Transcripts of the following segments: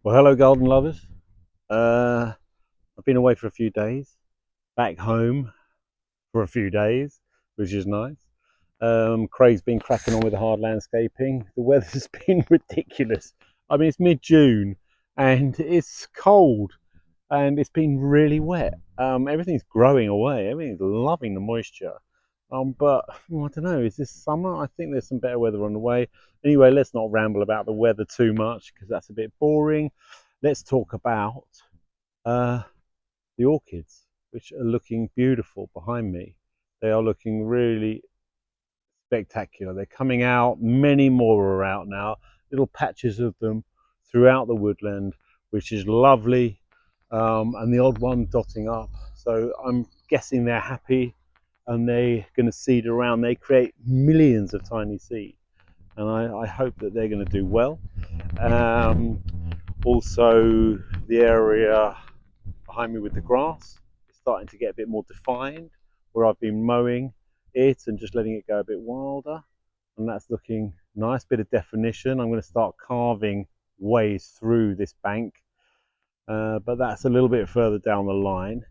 Well, hello, garden lovers. I've been away for a few days, back home for a few days, which is nice. Craig's been cracking on with the hard landscaping. The weather's been ridiculous. I mean, it's mid-June and it's cold and it's been really wet. Everything's growing away. Everything's loving the moisture. But well, I don't know. Is this summer? I think there's some better weather on the way. Anyway, let's not ramble about the weather too much because that's a bit boring. Let's talk about uh, the orchids, which are looking beautiful behind me. They are looking really spectacular. They're coming out. Many more are out now. Little patches of them throughout the woodland, which is lovely, and the odd one dotting up. So I'm guessing they're happy and they're going to seed around. They create millions of tiny seeds, and I hope that they're going to do well. Um, Also, the area behind me with the grass is starting to get a bit more defined, where I've been mowing it and just letting it go a bit wilder, and that's looking nice. Bit of definition. I'm going to start carving ways through this bank, but that's a little bit further down the line.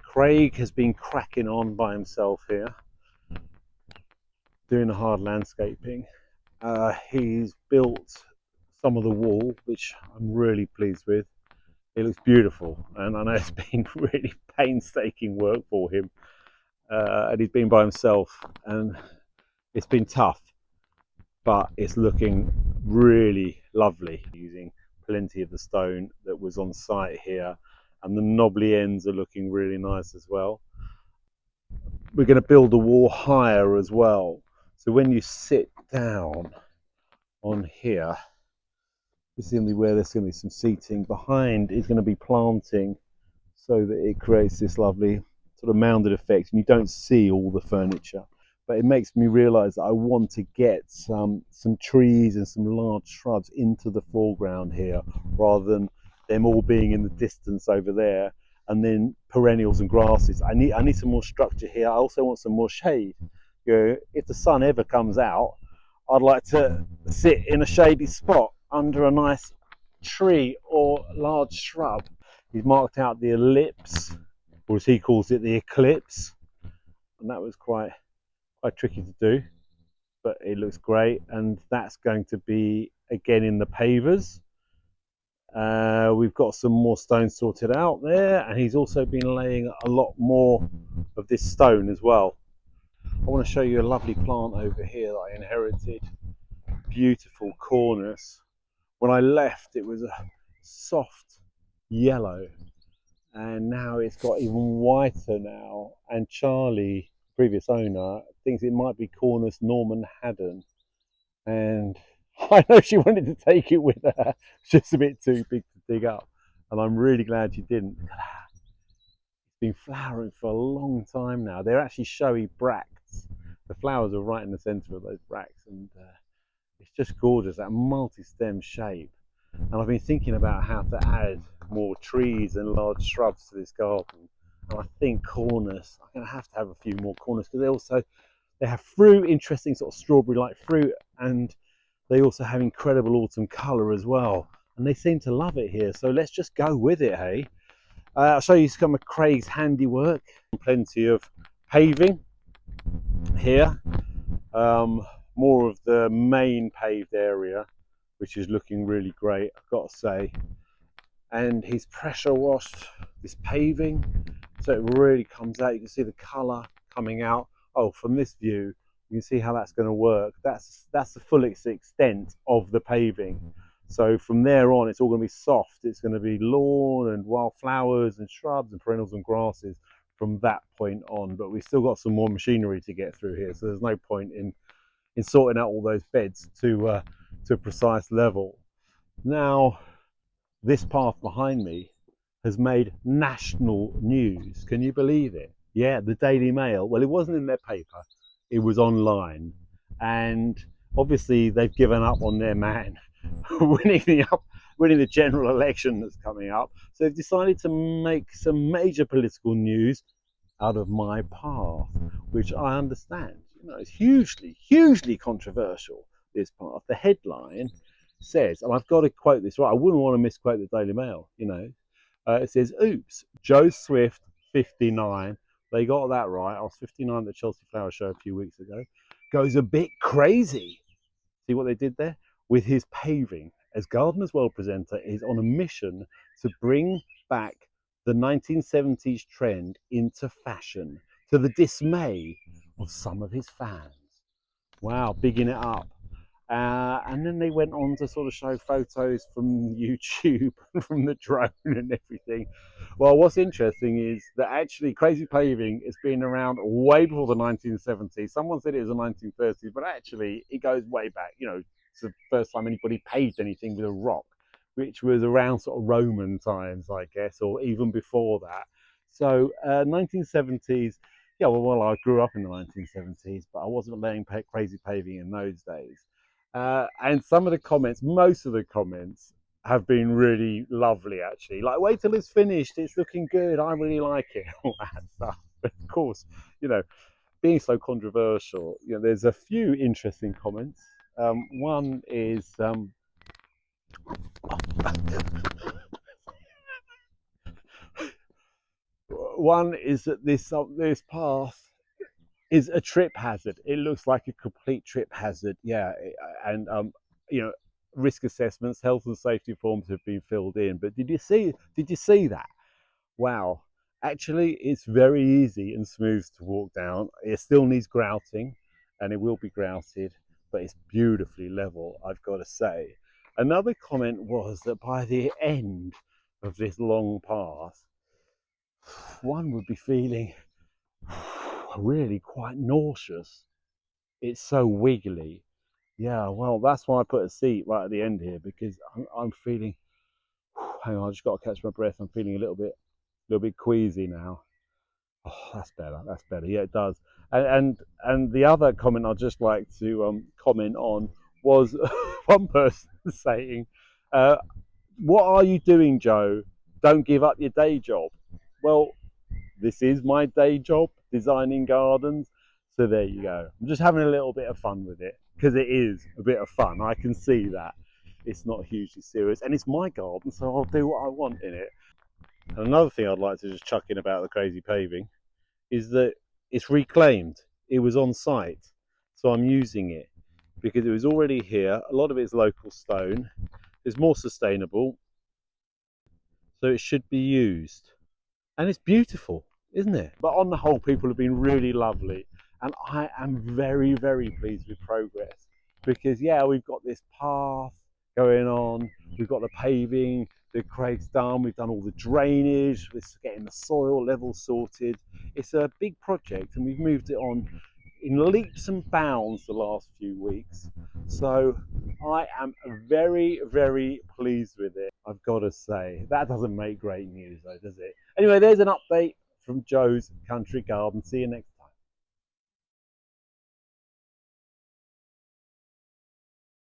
Craig has been cracking on by himself here, doing the hard landscaping. He's built some of the wall, which I'm really pleased with. It looks beautiful, and I know it's been really painstaking work for him, and he's been by himself, and it's been tough, but it's looking really lovely using plenty of the stone that was on site here, and the knobbly ends are looking really nice as well. We're going to build the wall higher as well, so when you sit down on here, this is going to be where there's going to be some seating. Behind is going to be planting so that it creates this lovely sort of mounded effect and you don't see all the furniture. But it makes me realise that I want to get some trees and some large shrubs into the foreground here rather than them all being in the distance over there, and then perennials and grasses. I need some more structure here. I also want some more shade. You know, if the sun ever comes out, I'd like to sit in a shady spot under a nice tree or large shrub. He's marked out the ellipse, or as he calls it, the eclipse, and that was quite tricky to do, but it looks great. And that's going to be again in the pavers. We've got some more stone sorted out there, and he's also been laying a lot more of this stone as well. I want to show you a lovely plant over here that I inherited. Beautiful cornus. When I left, it was a soft yellow, and now it's got even whiter now. And Charlie, previous owner, thinks it might be Cornus Norman Haddon, and I know she wanted to take it with her. It's just a bit too big to dig up, and I'm really glad she didn't. It's been flowering for a long time now. They're actually showy bracts. The flowers are right in the centre of those bracts, and it's just gorgeous, that multi-stem shape. And I've been thinking about how to add more trees and large shrubs to this garden. And I think cornus, I'm going to have a few more cornus because they have fruit, interesting sort of strawberry-like fruit, and they also have incredible autumn colour as well. And they seem to love it here, so let's just go with it, hey? I'll show you some of Craig's handiwork. Plenty of paving here. More of the main paved area, which is looking really great, I've got to say. And he's pressure washed this paving, so it really comes out. You can see the colour coming out. Oh, from this view, you can see how that's going to work. That's the full extent of the paving. So from there on, it's all going to be soft. It's going to be lawn and wildflowers and shrubs and perennials and grasses from that point on. But we've still got some more machinery to get through here, so there's no point in sorting out all those beds to a precise level. Now, this path behind me has made national news. Can you believe it? Yeah, the Daily Mail. Well, it wasn't in their paper, it was online. And obviously, they've given up on their man winning the general election that's coming up. So they've decided to make some major political news out of my path, which I understand. You know, it's hugely, hugely controversial, this path. The headline says, and I've got to quote this right, I wouldn't want to misquote the Daily Mail, you know. It says, oops, Joe Swift, 59, they got that right. I was 59 at the Chelsea Flower Show a few weeks ago. Goes a bit crazy. See what they did there? With his paving, as Gardener's World presenter, is on a mission to bring back the 1970s trend into fashion, to the dismay of some of his fans. Wow, bigging it up. And then they went on to sort of show photos from YouTube and from the drone and everything. Well, what's interesting is that actually crazy paving has been around way before the 1970s. Someone said it was the 1930s, but actually it goes way back. You know, it's the first time anybody paved anything with a rock, which was around sort of Roman times, I guess, or even before that. So 1970s, yeah, well, I grew up in the 1970s, but I wasn't laying crazy paving in those days. And some of the comments, most of the comments have been really lovely actually. Like, wait till it's finished, it's looking good, I really like it, all that stuff. But of course, you know, being so controversial, you know, there's a few interesting comments. One is that this path is a trip hazard. It looks like a complete trip hazard. Yeah, and you know, risk assessments, health and safety forms have been filled in. But did you see that? Wow. Actually, it's very easy and smooth to walk down. It still needs grouting, and it will be grouted, but it's beautifully level, I've got to say. Another comment was that by the end of this long path, one would be feeling really quite nauseous. It's so wiggly. Yeah, well, that's why I put a seat right at the end here, because I'm feeling. Hang on, I just got to catch my breath. I'm feeling a little bit queasy now. Oh, that's better. That's better. Yeah, it does. And the other comment I'd just like to comment on was one person saying, "What are you doing, Joe? Don't give up your day job." Well, this is my day job, designing gardens. So there you go. I'm just having a little bit of fun with it, because it is a bit of fun. I can see that. It's not hugely serious, and it's my garden, so I'll do what I want in it. And another thing I'd like to just chuck in about the crazy paving is that it's reclaimed. It was on site, so I'm using it because it was already here. A lot of it is local stone. It's more sustainable, so it should be used. And it's beautiful, isn't it? But on the whole, people have been really lovely, and I am very, very pleased with progress, because yeah, we've got this path going on, we've got the paving, the Craig's done, we've done all the drainage, we're getting the soil level sorted. It's a big project, and we've moved it on in leaps and bounds the last few weeks. So I am very, very pleased with it, I've got to say. That doesn't make great news though, does it? Anyway, there's an update from Joe's Country Garden. See you next time.